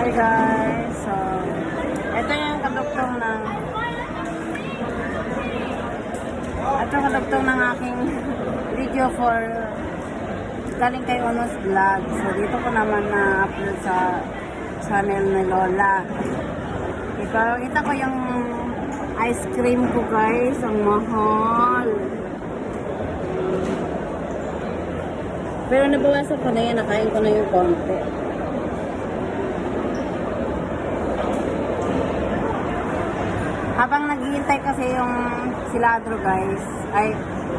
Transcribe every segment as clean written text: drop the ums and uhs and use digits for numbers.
Hi guys, so ito yung kadugtong ng aking video for galing kay Onos Vlog. So dito ko naman na-upload sa channel ni Lola. Ipakita ko yung ice cream ko guys, ang mahal. Pero nabawasan ko na yan, nakain ko na yung konti. Habang naghihintay kasi yung siladro guys,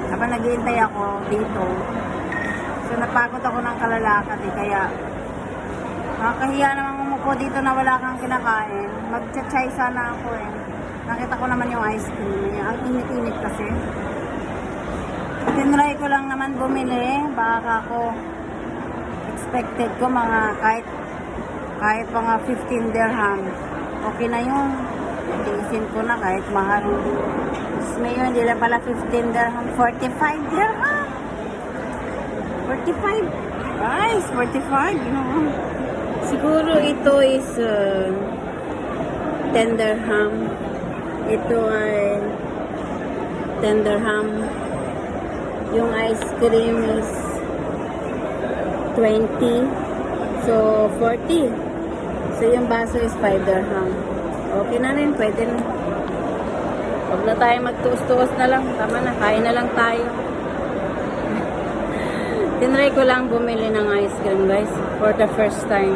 habang naghihintay ako dito, so napagod ako ng kalalakad kaya nakakahiya naman umupo dito na wala kang kinakain. Magcha-chai sana ako Nakita ko naman yung ice cream niya, ang init-init kasi. Tinry ko lang naman bumili, baka ako expected ko mga kahit mga 15 dirham. Okay na yun. Tiisin ko na kahit mahal. Ngayon, hindi lang pala 15 dirham, 45 dirham. 45. Guys, 45, you know. Siguro ito is 10 dirham. Ito ay 10 dirham. Yung ice cream is 20. So, 40. So, yung baso is 5 dirham. Okay na rin, pwede na. Huwag na tayo magtuos-tuos na lang. Tama na, kain na lang tayo. Tinry ko lang bumili ng ice cream guys, for the first time.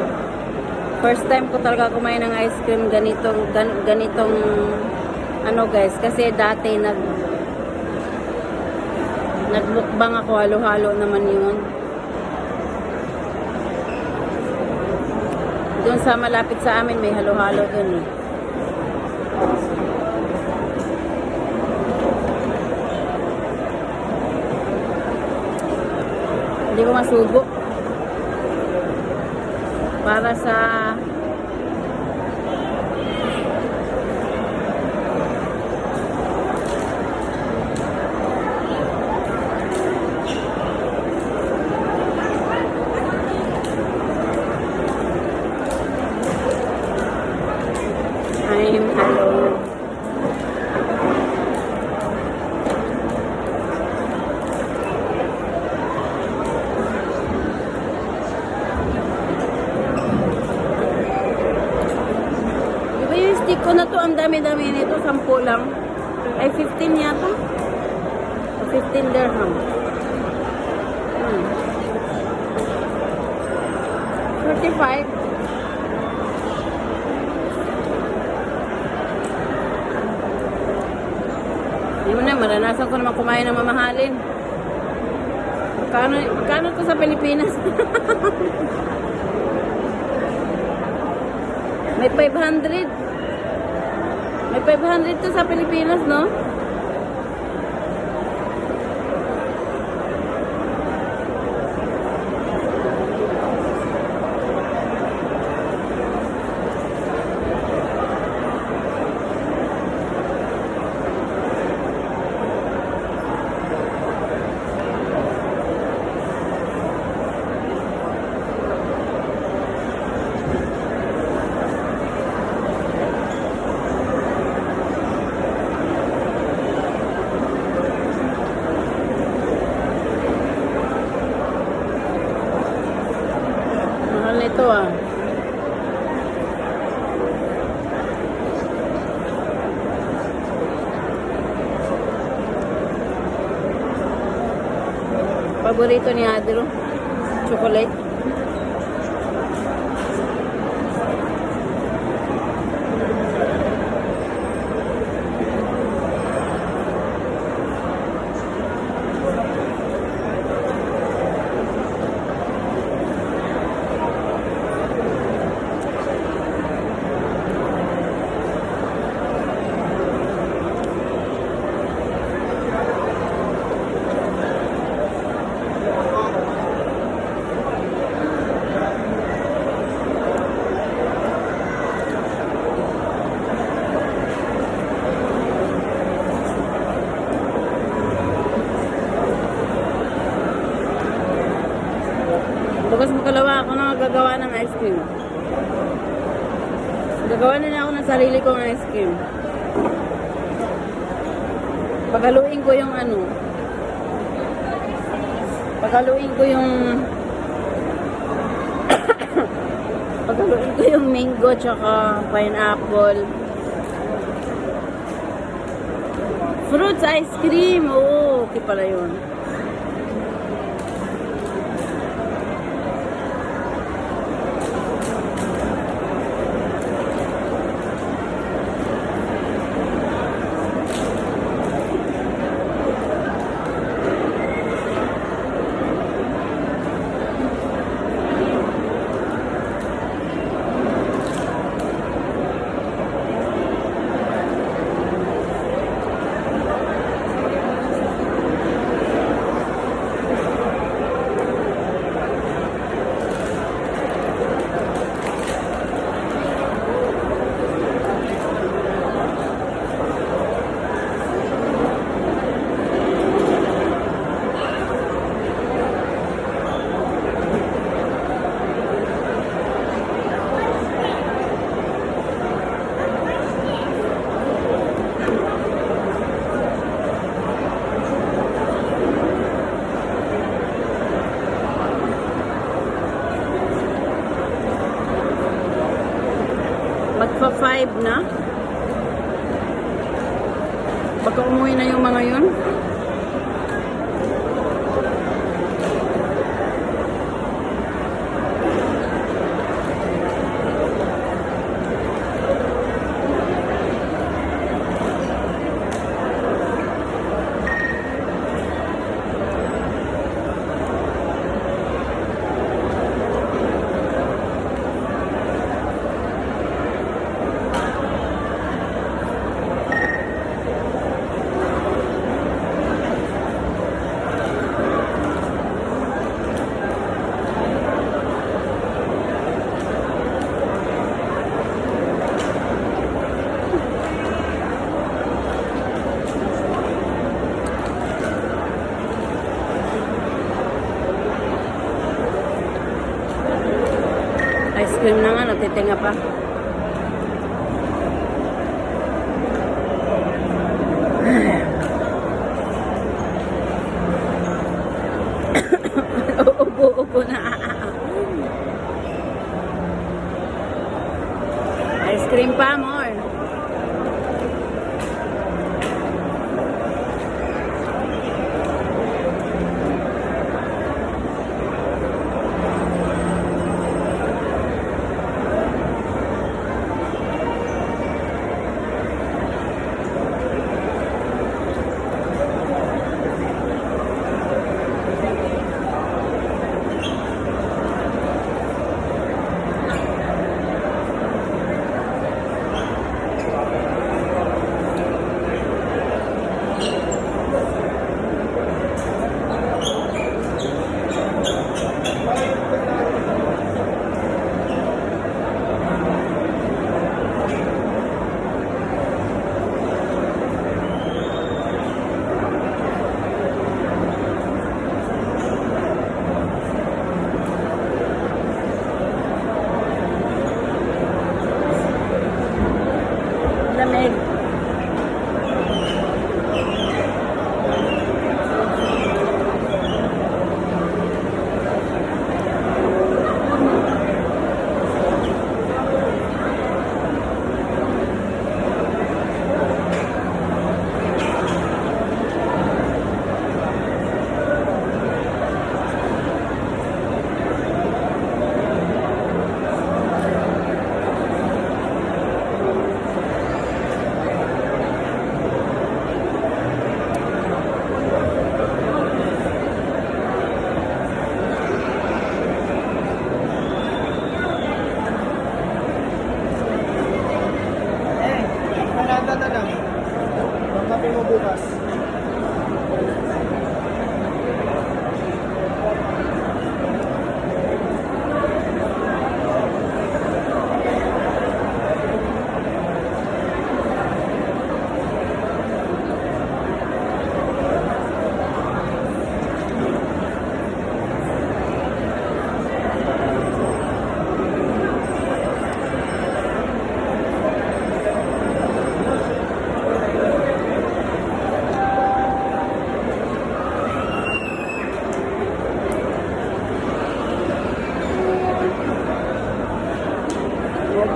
First time ko talaga kumain ng ice cream ganitong ano guys, kasi dati nagmukbang ako, halo-halo naman yun. Doon sa malapit sa amin may halo-halo doon Hindi ko masubok. Para sa hello. Diba yung stick ko na to, ang dami-dami nito, 10 lang. Ay, 15 yata. 15 dirham. 45. Hindi mo na, maranasan ko naman kumain ng mamahalin. Magkano to sa Pilipinas? May 500. May 500 to sa Pilipinas, no? Ito paborito ni Adro, chocolate. Bukas makalawa ako na magagawa ng ice cream. Gagawa na ako ng sarili kong ice cream. Paghaluin ko yung ano. Paghaluin ko yung paghaluin ko yung mango tsaka pineapple. Fruits ice cream. Oo, okay pala yun. Magpa-5 na. Baka umuwi na yung mga yun. Ice cream na nga, natitinga pa. Ubo-ubo na. Ice cream pa, more.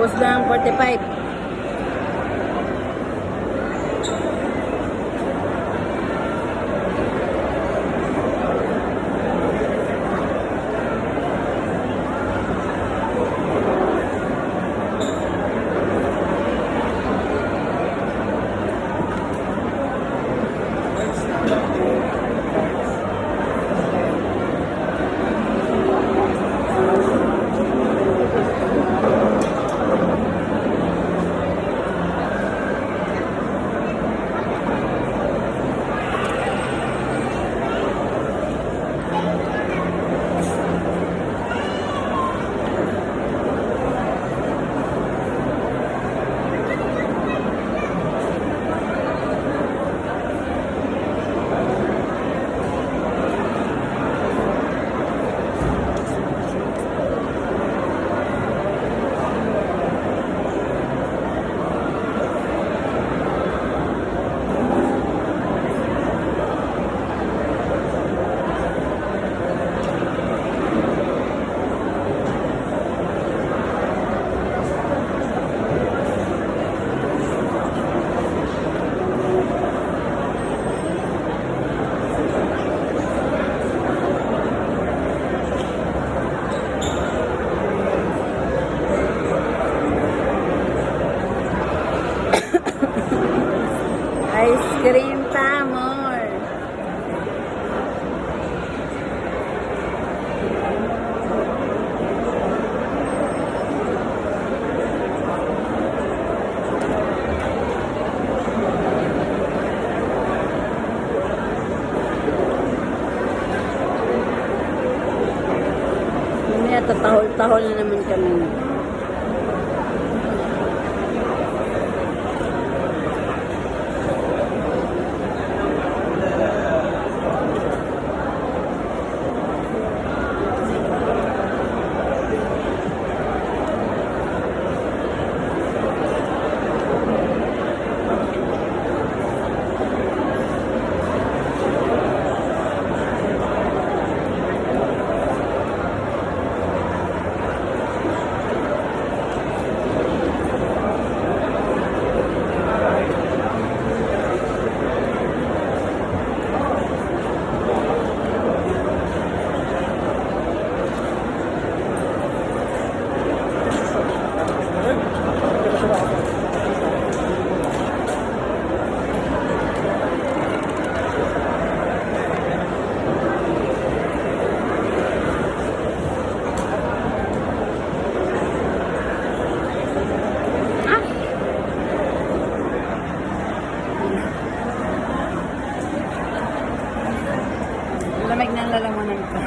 Ubos ng 45. Ice cream pa, more. Mamaya tatahol-tahol na naman kami. Lamig ng lalamunan ko.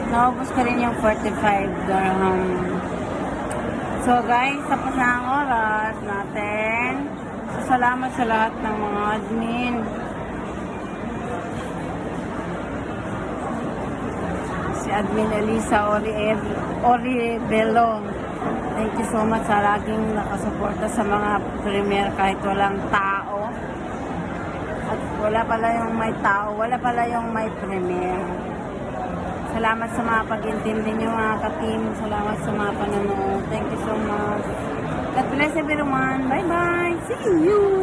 Naubos ko rin yung 45 dirham. So guys, tapos na ang oras natin. So, salamat sa lahat ng mga admin. Si Admin Elisa Orivelo. Thank you so much sa laging nakasuporta sa mga premier kahit walang tao. At wala pala yung may tao, wala pala yung may premier. Salamat sa mga pag-intindi nyo mga ka-team. Salamat sa mga panonood. Thank you so much. God bless everyone. Bye-bye. See you.